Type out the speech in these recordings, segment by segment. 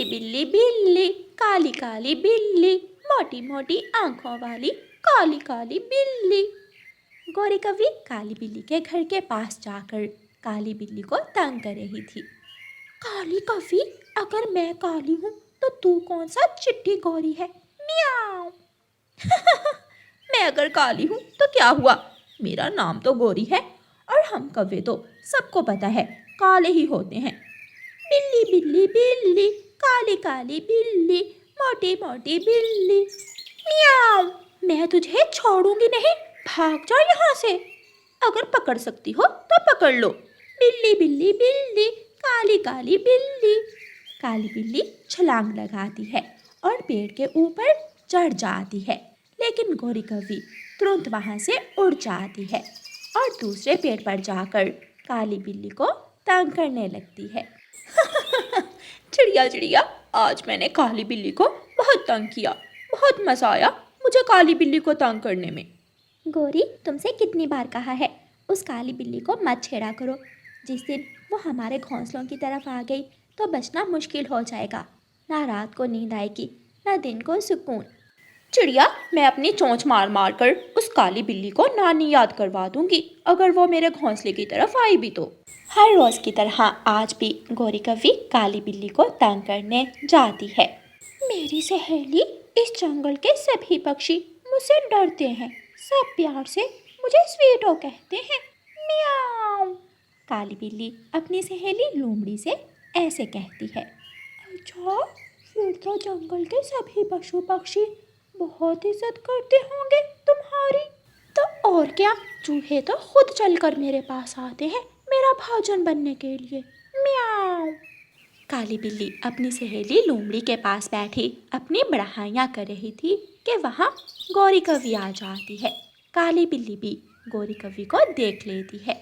बिल्ली बिल्ली, काली काली बिल्ली, मोटी मोटी आंखों वाली काली काली बिल्ली। गौरी कवि काली बिल्ली के घर के पास जाकर काली बिल्ली को तंग कर रही थी। काली कवि, अगर मैं काली हूँ तो तू कौन सा चिट्ठी गौरी है? मियाओ। मैं अगर काली हूँ तो क्या हुआ, मेरा नाम तो गौरी है और हम कव्वे तो सबको पता है काले ही होते हैं। बिल्ली बिल्ली बिल्ली, काली काली बिल्ली, मोटी मोटी बिल्ली। मियाओ। मैं तुझे छोड़ूंगी नहीं, भाग जा यहाँ से। अगर पकड़ सकती हो तो पकड़ लो। बिल्ली बिल्ली बिल्ली, काली काली बिल्ली। काली बिल्ली छलांग लगाती है और पेड़ के ऊपर चढ़ जाती है, लेकिन गौरी कवि तुरंत वहाँ से उड़ जाती है और दूसरे पेड़ पर जाकर काली बिल्ली को तंग करने लगती है। चिड़िया चिड़िया, आज मैंने काली बिल्ली को बहुत तंग किया, बहुत मजा आया मुझे काली बिल्ली को तंग करने में। गौरी, तुमसे कितनी बार कहा है उस काली बिल्ली को मत छेड़ा करो। जिस दिन वो हमारे घोंसलों की तरफ आ गई तो बचना मुश्किल हो जाएगा। ना रात को नींद आएगी, ना दिन को सुकून। चिड़िया, मैं अपनी चोंच मार मार कर उस काली बिल्ली को नानी याद करवा दूंगी अगर वो मेरे घोंसले की तरफ आई भी तो। हर रोज की तरह आज भी गौरी कवि काली बिल्ली को तंग करने जाती है। मेरी सहेली, इस जंगल के सभी पक्षी मुझसे डरते हैं, सब प्यार से मुझे स्वीटो कहते हैं। मियाओ। काली बिल्ली अपनी सहेली लोमड़ी से ऐसे कहती है। अच्छा, फिर तो जंगल के सभी पशु पक्षी बहुत इज्जत करते होंगे तुम्हारी। तो और क्या, चूहे तो खुद चलकर मेरे पास आते हैं मेरा भोजन बनने के लिए। मियाओ। काली बिल्ली अपनी सहेली लोमड़ी के पास बैठी अपनी बड़ाइयाँ कर रही थी कि वहाँ गौरी कवि आ जाती है। काली बिल्ली भी गौरी कवि को देख लेती है।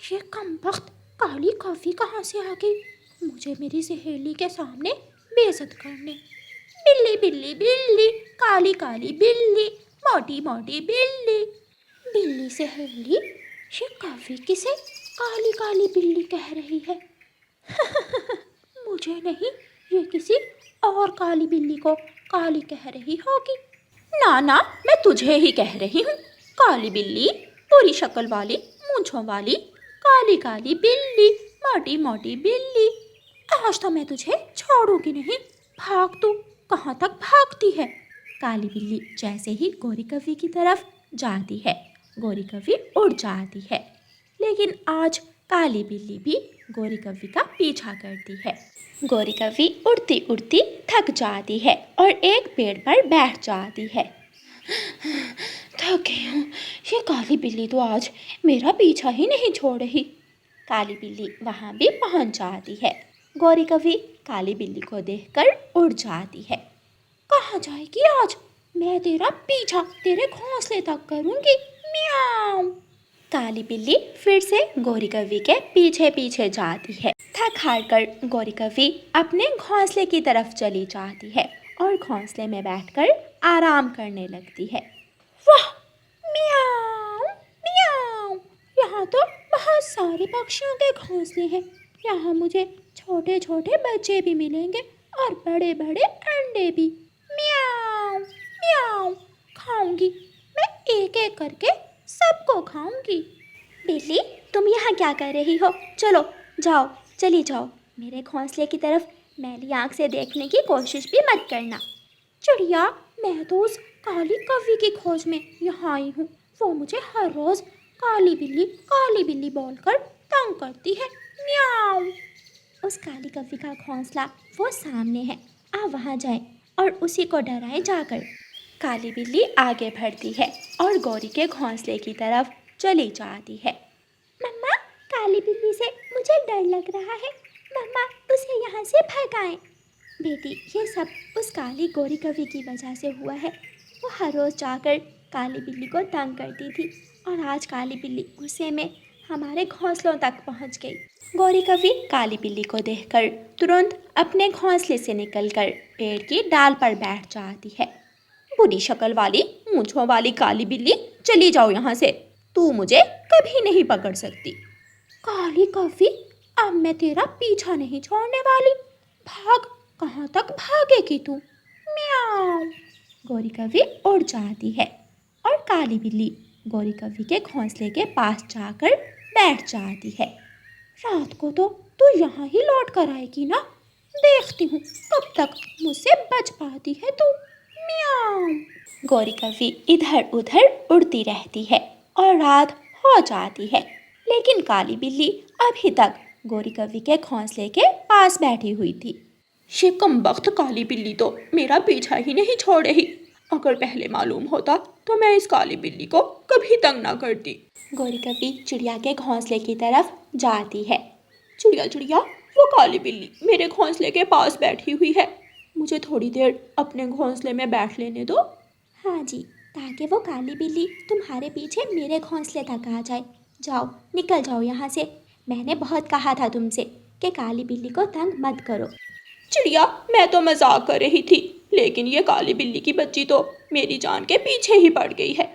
ये कमबख्त काली कवि कहाँ से आ गई मुझे मेरी सहेली के सामने बेइज्जत करने। बिल्ली बिल्ली बिल्ली, काली काली बिल्ली, मोटी मोटी बिल्ली। बिल्ली सहेली, ये कवि किसे काली काली बिल्ली कह रही है? मुझे नहीं, ये किसी और काली बिल्ली को काली कह रही होगी। ना ना, मैं तुझे ही कह रही हूँ। काली बिल्ली, पूरी शक्ल वाली, मूंछों वाली, काली काली बिल्ली, मोटी मोटी बिल्ली। आज तो मैं तुझे छोड़ूंगी नहीं, भाग तू। कहाँ तक भागती है? काली बिल्ली जैसे ही गौरी कवि की तरफ जाती है, गौरी कवि उड़ जाती है। लेकिन आज काली बिल्ली भी गौरी कवि का पीछा करती है। गौरी कवि उड़ती उड़ती थक जाती है और एक पेड़ पर बैठ जाती है। थक गई हूँ, ये काली बिल्ली तो आज मेरा पीछा ही नहीं छोड़ रही। काली बिल्ली वहाँ भी पहुँच जाती है। गौरी कवि काली बिल्ली को देखकर उड़ जाती है। कहाँ जाएगी आज? मैं तेरा पीछा तेरे घोंसले तक करूँगी। मियाओ। काली बिल्ली फिर से गौरी कवि के पीछे पीछे जाती है। थक हार कर गौरी कवि अपने घोंसले की तरफ चली जाती है और घोंसले में बैठकर आराम करने लगती है। वाह, मियाओ मियाओ, यहाँ तो बहुत सारे पक्षियों के घोंसले हैं। यहाँ मुझे छोटे छोटे बच्चे भी मिलेंगे और बड़े बड़े अंडे भी। मियाओ मियाओ, खाऊंगी मैं, एक एक करके सबको खाऊंगी। बिल्ली, तुम यहाँ क्या कर रही हो? चलो जाओ, चली जाओ। मेरे घोंसले की तरफ मैली आँख से देखने की कोशिश भी मत करना। चिड़िया, मैं तो उस काली कवि की खोज में यहाँ आई हूँ। वो मुझे हर रोज़ काली बिल्ली बोलकर तंग करती है। मियाओ। उस काली कवि का घोंसला वो सामने है, आप वहाँ जाएं और उसी को डराएं जाकर। काली बिल्ली आगे बढ़ती है और गौरी के घोंसले की तरफ चली जाती है। मम्मा, काली बिल्ली से मुझे डर लग रहा है, मम्मा उसे यहाँ से भगाएं। बेटी, ये सब उस काली गौरी कवि की वजह से हुआ है। वो हर रोज़ जाकर काली बिल्ली को तंग करती थी और आज काली बिल्ली गुस्से में हमारे घोंसलों तक पहुँच गई। गौरी कवि काली बिल्ली को देखकर तुरंत अपने घोंसले से निकलकर पेड़ की डाल पर बैठ जाती है। बुरी शक्ल वाली, मूंछों वाली काली बिल्ली, चली जाओ यहाँ से, तू मुझे कभी नहीं पकड़ सकती। काली कवि, अब मैं तेरा पीछा नहीं छोड़ने वाली, भाग कहाँ तक भागेगी तू? म्याऊं। गौरी कौवी उड़ जाती है और काली बिल्ली गौरी कौवी के घोंसले के पास जाकर बैठ जाती है। रात को तो तू यहाँ ही लौट कर आएगी ना? देखती हूँ कब तक मुझसे बच पाती है तू। म्याऊं। गौरी कौवी इधर उधर उड़ती रहती है और रात हो जाती है, लेकिन काली बिल्ली अभी तक गौरी कौवी के घोंसले के पास बैठी हुई थी। ये कमबख्त काली बिल्ली तो मेरा पीछा ही नहीं छोड़ रही। अगर पहले मालूम होता तो मैं इस काली बिल्ली को कभी तंग ना करती। गौरी कौवी चिड़िया के घोंसले की तरफ जाती है। चिड़िया चिड़िया, वो काली बिल्ली मेरे घोंसले के पास बैठी हुई है, मुझे थोड़ी देर अपने घोंसले में बैठ लेने दो। हाँ जी, ताकि वो काली बिल्ली तुम्हारे पीछे मेरे घोंसले तक आ जाए। जाओ, निकल जाओ यहाँ से। मैंने बहुत कहा था तुमसे कि काली बिल्ली को तंग मत करो। चिड़िया, मैं तो मजाक कर रही थी, लेकिन ये काली बिल्ली की बच्ची तो मेरी जान के पीछे ही पड़ गई है।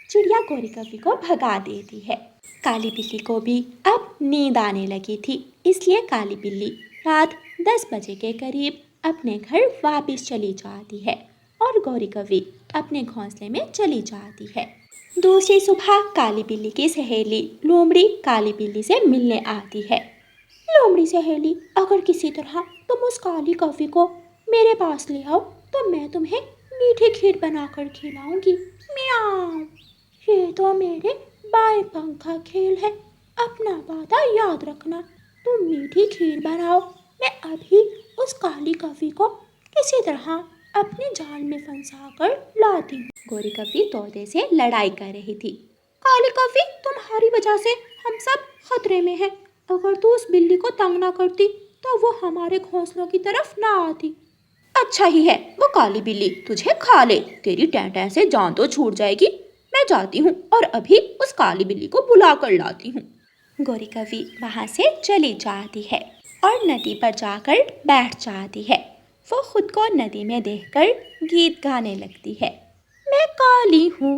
चिड़िया गौरी कौवी को भगा देती है। काली बिल्ली को भी अब नींद आने लगी थी, इसलिए काली बिल्ली रात 10 बजे के करीब अपने घर वापस चली जाती है और गौरी कौवी अपने घोंसले में चली जाती है। दूसरी सुबह काली बिल्ली की सहेली लोमड़ी काली बिल्ली से मिलने आती है। लोमड़ी सहेली, अगर किसी तरह तुम उस काली कौवी को मेरे पास ले आओ तो मैं तुम्हें मीठी खीर बनाकर खिलाऊंगी। म्याऊं। ये तो मेरे बाएं पंख का खेल है, अपना वादा याद रखना। तुम मीठी खीर बनाओ, मैं अभी उस काली कौवी को किसी तरह अपने जाल में फंसा कर लाती हूँ। गौरी कौवी तोते से लड़ाई कर रही थी। काली कौवी, तुम्हारी वजह से हम सब खतरे में हैं। अगर तू उस बिल्ली को तंग ना करती तो वो हमारे घोंसलों की तरफ ना आती। अच्छा ही है, वो काली बिल्ली तुझे खा ले, तेरी टैं से जान तो छूट जाएगी। मैं जाती हूँ और अभी उस काली बिल्ली को बुला कर लाती हूँ। गौरी कौवी वहाँ से चली जाती है और नदी पर जाकर बैठ जाती है। वो खुद को नदी में देखकर गीत गाने लगती है। मैं काली हूँ,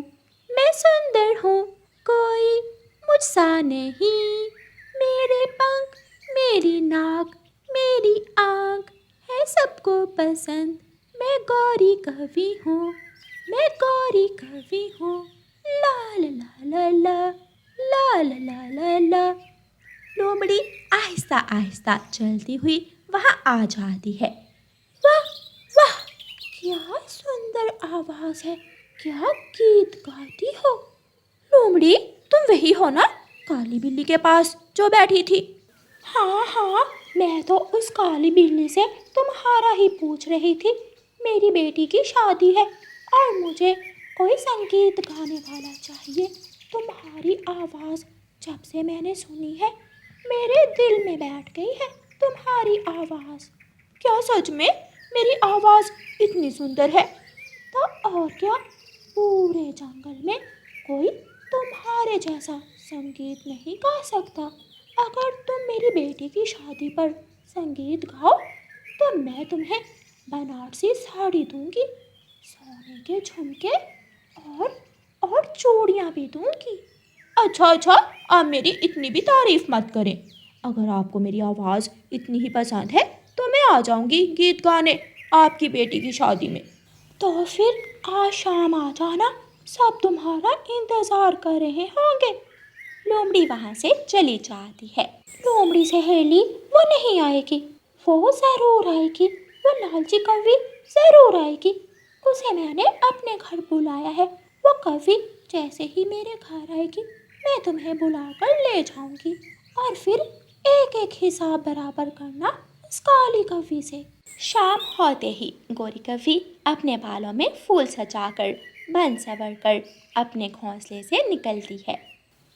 मैं सुंदर हूँ, कोई मुझसा नहीं। मेरे पंख, मेरी नाक, मेरी आँख है सबको पसंद। मैं गौरी कौवी हूँ, मैं गौरी कौवी हूँ। ला ला ला ला ला ला ला ला ला। लोमड़ी आहिस्ता आहिस्ता चलती हुई वहाँ आ जाती है। वाह वाह, क्या सुंदर आवाज़ है, क्या गीत गाती हो। लोमड़ी, तुम वही हो ना काली बिल्ली के पास जो बैठी थी? हाँ हाँ, मैं तो उस काली बिल्ली से तुम्हारा ही पूछ रही थी। मेरी बेटी की शादी है और मुझे कोई संगीत गाने वाला चाहिए। तुम्हारी आवाज़ जब से मैंने सुनी है मेरे दिल में बैठ गई है तुम्हारी आवाज़। क्या सच में मेरी आवाज़ इतनी सुंदर है? तो और क्या, पूरे जंगल में कोई तुम्हारे जैसा संगीत नहीं गा सकता। अगर तुम मेरी बेटी की शादी पर संगीत गाओ तो मैं तुम्हें बनारसी साड़ी दूंगी, सोने के झुमके और चूड़ियाँ भी दूंगी। अच्छा, आप मेरी इतनी भी तारीफ मत करें। अगर आपको मेरी आवाज़ इतनी ही पसंद है तो मैं आ जाऊंगी गीत गाने आपकी बेटी की शादी में। तो फिर आज शाम आ जाना, सब तुम्हारा इंतज़ार कर रहे होंगे। लोमड़ी वहाँ से चली जाती है। लोमड़ी सहेली वो नहीं आएगी, वो ज़रूर आएगी, वो लालची कौवी ज़रूर आएगी। उसे मैंने अपने घर बुलाया है। वो कौवी जैसे ही मेरे घर आएगी मैं तुम्हें बुलाकर ले जाऊंगी और फिर एक एक हिसाब बराबर करना उस काली कौवी से। शाम होते ही गौरी कौवी अपने बालों में फूल सजाकर बन सवर कर अपने घोंसले से निकलती है।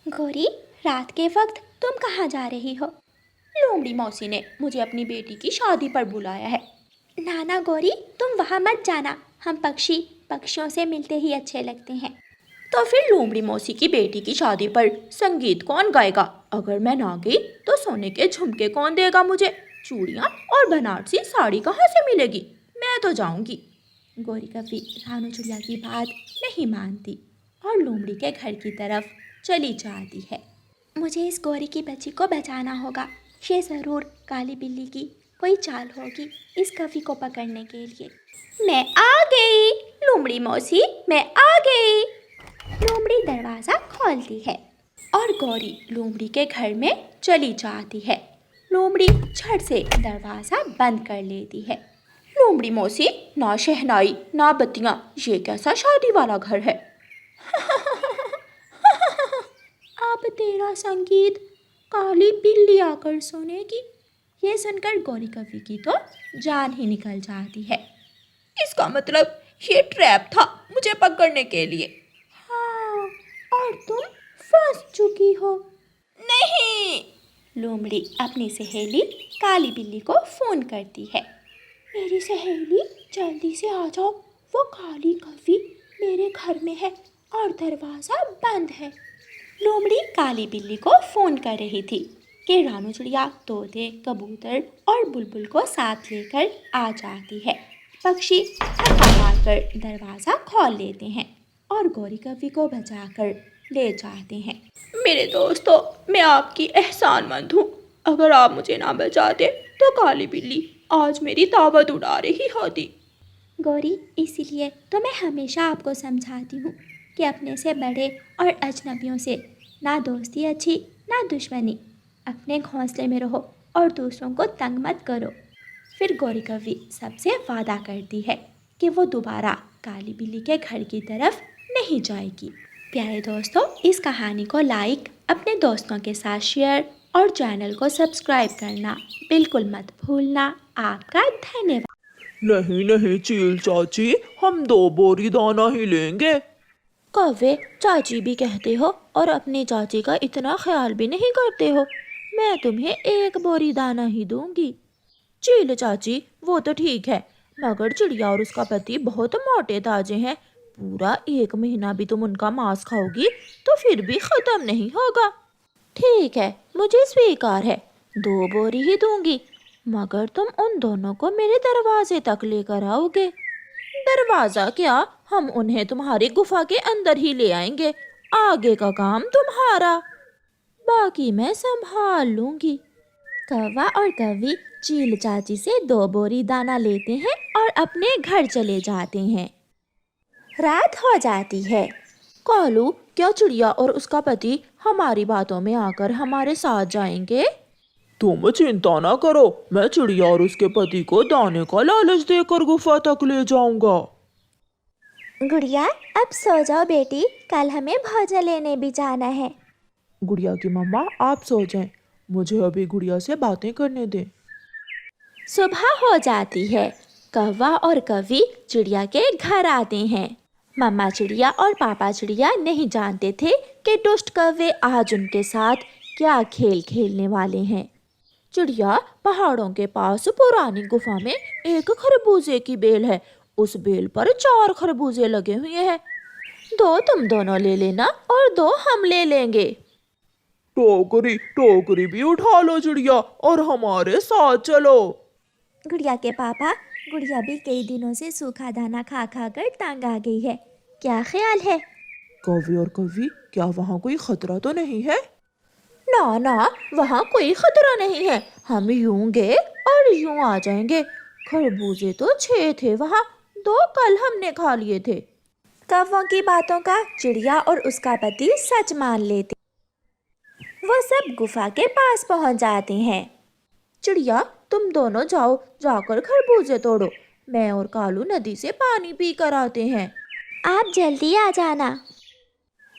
गौरी, रात के वक्त तुम कहाँ जा रही हो? लोमड़ी मौसी ने मुझे अपनी बेटी की शादी पर बुलाया है। नाना गौरी, तुम वहाँ मत जाना, हम पक्षियों से मिलते ही अच्छे लगते हैं। तो फिर लोमड़ी मौसी की बेटी की शादी पर संगीत कौन गाएगा? अगर मैं ना गई तो सोने के झुमके कौन देगा मुझे? चूड़ियाँ और बनारसी साड़ी कहाँ से मिलेगी? मैं तो जाऊंगी। गौरी कौवी रानू चिड़िया की बात नहीं मानती और लोमड़ी के घर की तरफ चली जाती है। मुझे इस गौरी की बच्ची को बचाना होगा, ये ज़रूर काली बिल्ली की कोई चाल होगी इस कवि को पकड़ने के लिए। मैं आ गई लोमड़ी मौसी, मैं आ गई। लोमड़ी दरवाज़ा खोलती है और गौरी लोमड़ी के घर में चली जाती है। लोमड़ी झट से दरवाज़ा बंद कर लेती है। लोमड़ी मौसी, ना शहनाई ना बत्तियाँ, ये कैसा शादी वाला घर है। अब तेरा संगीत काली बिल्ली आकर सुनेगी। ये सुनकर गौरी कवि की तो जान ही निकल जाती है। इसका मतलब ये ट्रैप था मुझे पकड़ने के लिए। हाँ, और तुम फंस चुकी हो। नहीं। लोमड़ी अपनी सहेली काली बिल्ली को फ़ोन करती है। मेरी सहेली, जल्दी से आ जाओ, वो काली कवि मेरे घर में है और दरवाज़ा बंद है। लोमड़ी काली बिल्ली को फ़ोन कर रही थी कि रानू चिड़िया, तोते, कबूतर और बुलबुल को साथ लेकर आ जाती है। पक्षी हवा मारकर दरवाज़ा खोल लेते हैं और गौरी कवि को बचाकर ले जाते हैं। मेरे दोस्तों, मैं आपकी एहसानमंद हूँ। अगर आप मुझे ना बचाते तो काली बिल्ली आज मेरी दावत उड़ा रही होती। गौरी, इसीलिए तो मैं हमेशा आपको समझाती हूँ कि अपने से बड़े और अजनबियों से ना दोस्ती अच्छी ना दुश्मनी। अपने घोंसले में रहो और दूसरों को तंग मत करो। फिर गौरी कवि सबसे वादा करती है कि वो दोबारा काली बिल्ली के घर की तरफ नहीं जाएगी। प्यारे दोस्तों, इस कहानी को लाइक, अपने दोस्तों के साथ शेयर और चैनल को सब्सक्राइब करना बिल्कुल मत भूलना। आपका धन्यवाद। नहीं नहीं चील चाची, हम 2 बोरी दाना ही लेंगे। कौवे, चाची भी कहते हो और अपनी चाची का इतना ख्याल भी नहीं करते हो। मैं तुम्हें 1 बोरी दाना ही दूंगी। चील चाची, वो तो ठीक है, मगर चिड़िया और उसका पति बहुत मोटे ताजे हैं। पूरा 1 महीना भी तुम उनका मांस खाओगी तो फिर भी खत्म नहीं होगा। ठीक है, मुझे स्वीकार है, 2 बोरी ही दूंगी, मगर तुम उन दोनों को मेरे दरवाजे तक लेकर आओगे। दरवाजा क्या, हम उन्हें तुम्हारी गुफा के अंदर ही ले आएंगे। आगे का काम तुम्हारा, बाकी मैं संभाल लूंगी। कौवा और कवि चील चाची से 2 बोरी दाना लेते हैं और अपने घर चले जाते हैं। रात हो जाती है। कालू, क्या चिड़िया और उसका पति हमारी बातों में आकर हमारे साथ जाएंगे? तुम चिंता ना करो, मैं चिड़िया और उसके पति को दाने का लालच देकर गुफा तक ले जाऊंगा। गुड़िया, अब सो जाओ बेटी, कल हमें भोजन लेने भी जाना है। गुड़िया की मम्मा, आप सो जाएं, मुझे अभी गुड़िया से बातें करने दें। सुबह हो जाती है। कौवा और कवि चिड़िया के घर आते हैं। मम्मा चिड़िया और पापा चिड़िया नहीं जानते थे कि दुष्ट कौवे आज उनके साथ क्या खेल खेलने वाले हैं। चिड़िया, पहाड़ों के पास पुरानी गुफा में एक खरबूजे की बेल है। उस बेल पर 4 खरबूजे लगे हुए हैं। 2 तुम दोनों ले लेना और 2 हम ले लेंगे। टोकरी भी उठा लो चिड़िया और हमारे साथ चलो। गुड़िया के पापा, गुड़िया भी कई दिनों से सूखा दाना खा खा कर तंग आ गई है, क्या ख्याल है? कवि और कवि, क्या वहाँ कोई खतरा तो नहीं है? ना ना, वहाँ कोई खतरा नहीं है, हम यूं गए और यूं आ जाएंगे। खरबूजे तो 6 थे वहाँ, 2 कल हमने खा लिए थे। कौवों की बातों का चिड़िया और उसका पति सच मान लेते। वो सब गुफा के पास पहुंच जाते हैं। चिड़िया, तुम दोनों जाओ, जाकर खरबूजे तोड़ो, मैं और कालू नदी से पानी पी कर आते हैं। आप जल्दी आ जाना।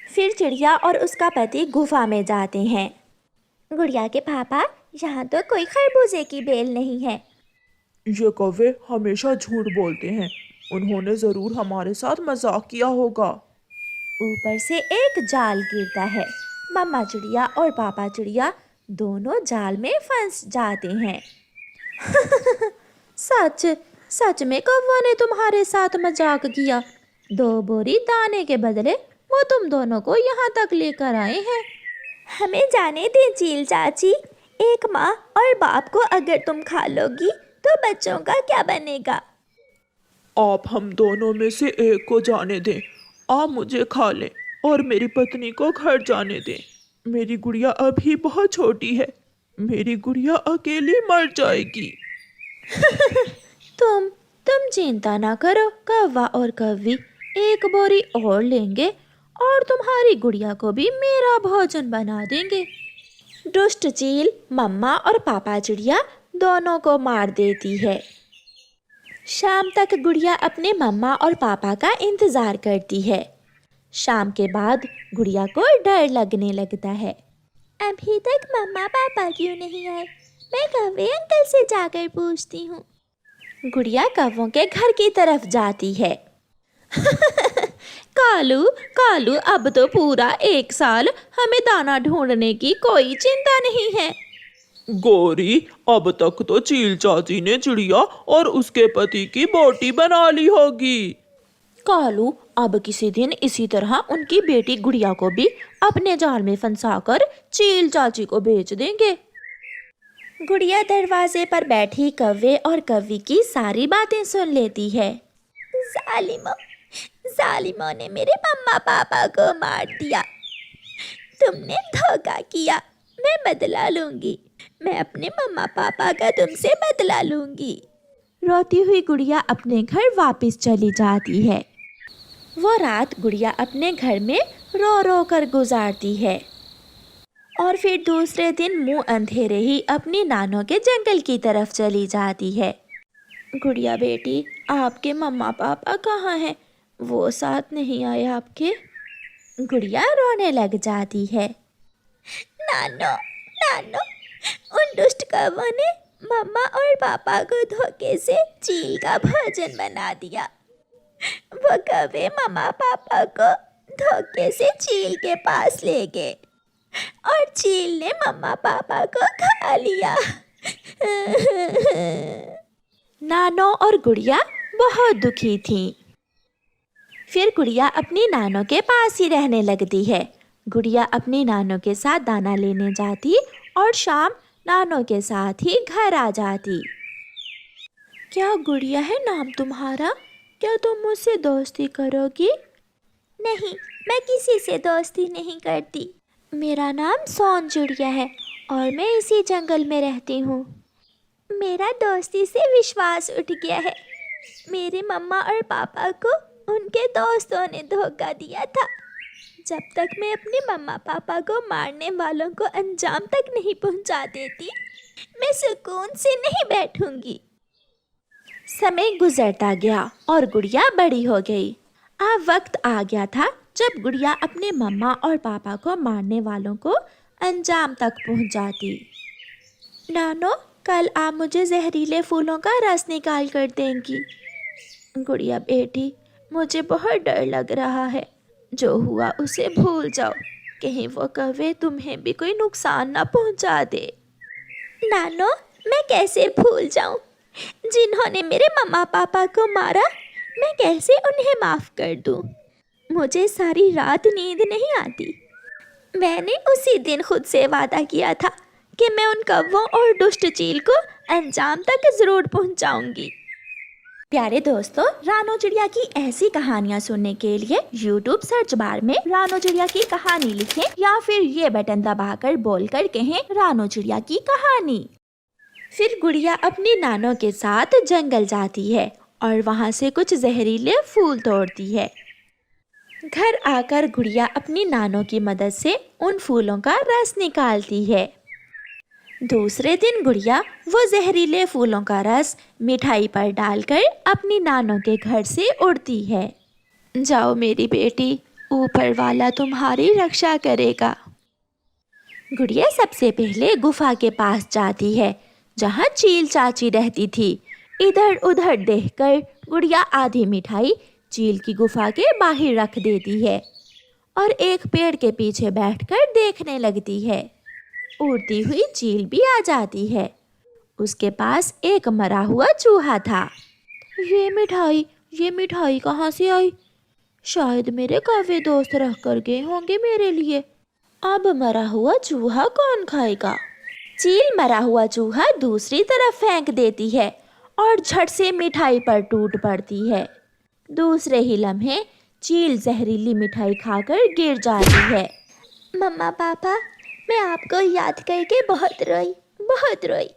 फिर चिड़िया और उसका पति गुफा में जाते हैं। गुड़िया के पापा, यहाँ तो कोई खरबूजे की बेल नहीं है। ये कौवे हमेशा झूठ बोलते हैं, उन्होंने जरूर हमारे साथ मजाक किया होगा। ऊपर से एक जाल गिरता है। मम्मा चिड़िया और पापा चिड़िया दोनों जाल में फंस जाते हैं। सच में कौवा ने तुम्हारे साथ मजाक किया। 2 बोरी दाने के बदले वो तुम दोनों को यहाँ तक लेकर आए हैं। हमें जाने दे चील चाची, एक माँ और बाप को अगर तुम खा लोगी तो बच्चों का क्या बनेगा? आप हम दोनों में से एक को जाने दें, आप मुझे खा लें और मेरी पत्नी को घर जाने दें। मेरी गुड़िया अभी बहुत छोटी है, मेरी गुड़िया अकेली मर जाएगी। तुम चिंता ना करो, कौवा और कौवी एक बोरी और लेंगे और तुम्हारी गुड़िया को भी मेरा भोजन बना देंगे। दुष्ट चील मम्मा और पापा चिड़िया दोनों को मार देती है। शाम तक गुड़िया अपने मम्मा और पापा का इंतजार करती है। शाम के बाद गुड़िया को डर लगने लगता है। अभी तक मम्मा पापा क्यों नहीं आए? मैं कौवे अंकल से जाकर पूछती हूँ। गुड़िया कौवों के घर की तरफ जाती है। कालू कालू, अब तो पूरा 1 साल हमें दाना ढूंढने की कोई चिंता नहीं है। गौरी, अब तक तो चील चाची ने चिड़िया और उसके पति की बोटी बना ली होगी। कालू, अब किसी दिन इसी तरह उनकी बेटी गुड़िया को भी अपने जाल में फंसाकर चील चाची को बेच देंगे। गुड़िया दरवाजे पर बैठी कौवे और कौवी की सारी बातें सुन लेती है। जालिमों ने मेरे मम्मा पापा को मार दिया। तुमने धोखा किया। मैं बदला लूंगी। मैं अपने मम्मा पापा का तुमसे बदला लूंगी। रोती हुई गुड़िया अपने घर वापस चली जाती है। वो रात गुड़िया अपने घर में रो रो कर गुजारती है और फिर दूसरे दिन मुंह अंधेरे ही अपनी नानों के जंगल की तरफ चली जाती है। गुड़िया बेटी, आपके मम्मा पापा कहाँ हैं? वो साथ नहीं आए आपके? गुड़िया रोने लग जाती है। नानो, उन दुष्ट कौवों ने मम्मा और पापा को धोखे से चील का भोजन बना दिया। वो कौवे मम्मा पापा को धोखे से चील के पास ले गए और चील ने मम्मा पापा को खा लिया। नानो और गुड़िया बहुत दुखी थीं। फिर गुड़िया अपनी नानो के पास ही रहने लगती है। गुड़िया अपनी नानो के साथ दाना लेने जाती और शाम नानो के साथ ही घर आ जाती। क्या गुड़िया है नाम तुम्हारा? क्या तुम मुझसे दोस्ती करोगी? नहीं, मैं किसी से दोस्ती नहीं करती। मेरा नाम सोन चिड़िया है और मैं इसी जंगल में रहती हूँ। मेरा दोस्ती से विश्वास उठ गया है। मेरे मम्मा और पापा को उनके दोस्तों ने धोखा दिया था। जब तक मैं अपने मम्मा पापा को मारने वालों को अंजाम तक नहीं पहुंचा देती, मैं सुकून से नहीं बैठूंगी। समय गुजरता गया और गुड़िया बड़ी हो गई। अब वक्त आ गया था जब गुड़िया अपने मम्मा और पापा को मारने वालों को अंजाम तक पहुंचाती। नानो, कल आप मुझे जहरीले फूलों का रस निकाल कर देंगी। गुड़िया बेटी, मुझे बहुत डर लग रहा है। जो हुआ उसे भूल जाओ। कहीं वो कौवे तुम्हें भी कोई नुकसान ना पहुंचा दे। नानो, मैं कैसे भूल जाऊं? जिन्होंने मेरे मम्मा पापा को मारा, मैं कैसे उन्हें माफ़ कर दूं? मुझे सारी रात नींद नहीं आती। मैंने उसी दिन खुद से वादा किया था कि मैं उन कौवों और दुष्ट चील को अंजाम तक ज़रूर पहुंचाऊंगी। प्यारे दोस्तों, रानो चिड़िया की ऐसी कहानियाँ सुनने के लिए YouTube सर्च बार में रानो चिड़िया की कहानी लिखें या फिर ये बटन दबाकर बोलकर कहें रानो चिड़िया की कहानी। फिर गुड़िया अपनी नानों के साथ जंगल जाती है और वहाँ से कुछ जहरीले फूल तोड़ती है। घर आकर गुड़िया अपनी नानों की मदद से उन फूलों का रस निकालती है। दूसरे दिन गुड़िया वो जहरीले फूलों का रस मिठाई पर डालकर अपनी नानों के घर से उड़ती है। जाओ मेरी बेटी, ऊपर वाला तुम्हारी रक्षा करेगा। गुड़िया सबसे पहले गुफा के पास जाती है जहाँ चील चाची रहती थी। इधर उधर देखकर गुड़िया आधी मिठाई चील की गुफा के बाहर रख देती है और एक पेड़ के पीछे बैठकर देखने लगती है। उड़ती हुई चील भी आ जाती है। उसके पास एक मरा हुआ चूहा था। ये मिठाई कहाँ से आई? शायद मेरे कौवे दोस्त रख कर गए होंगे मेरे लिए। अब मरा हुआ चूहा कौन खाएगा? चील मरा हुआ चूहा दूसरी तरफ फेंक देती है और झट से मिठाई पर टूट पड़ती है। दूसरे ही लम्हे चील जहरीली मिठाई खाकर गिर जाती है। मम्मा पापा, मैं आपको याद करके बहुत रोई।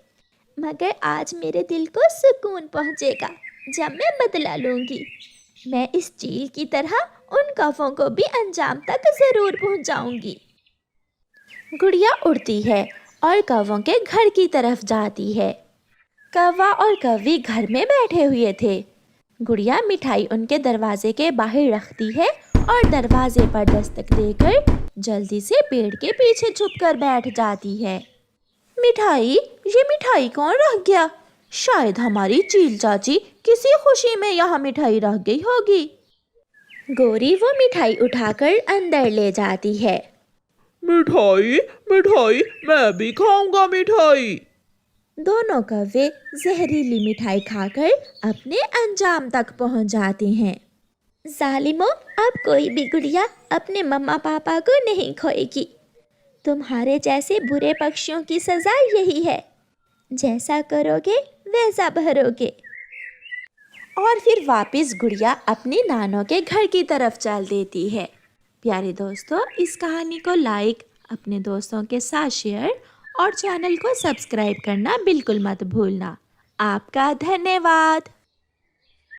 मगर आज मेरे दिल को सुकून पहुंचेगा जब मैं बदला लूँगी। मैं इस चील की तरह उन कौवों को भी अंजाम तक ज़रूर पहुंचाऊंगी। गुड़िया उड़ती है और कौवों के घर की तरफ जाती है। कौवा और कौवी घर में बैठे हुए थे। गुड़िया मिठाई उनके दरवाजे के बाहर रखती है और दरवाजे पर दस्तक देकर जल्दी से पेड़ के पीछे छुपकर बैठ जाती है। मिठाई, ये मिठाई कौन रख गया? शायद हमारी चील चाची किसी खुशी में यहाँ मिठाई रख गई होगी। गोरी वो मिठाई उठाकर अंदर ले जाती है। मिठाई मिठाई, मैं भी खाऊंगा मिठाई। दोनों कौवे जहरीली मिठाई खाकर अपने अंजाम तक पहुंच जाते हैं। ज़ालिमों, अब कोई भी गुड़िया अपने मम्मा पापा को नहीं खोएगी। तुम्हारे जैसे बुरे पक्षियों की सज़ा यही है, जैसा करोगे वैसा भरोगे। और फिर वापस गुड़िया अपनी नानों के घर की तरफ चल देती है। प्यारे दोस्तों, इस कहानी को लाइक, अपने दोस्तों के साथ शेयर और चैनल को सब्सक्राइब करना बिल्कुल मत भूलना। आपका धन्यवाद।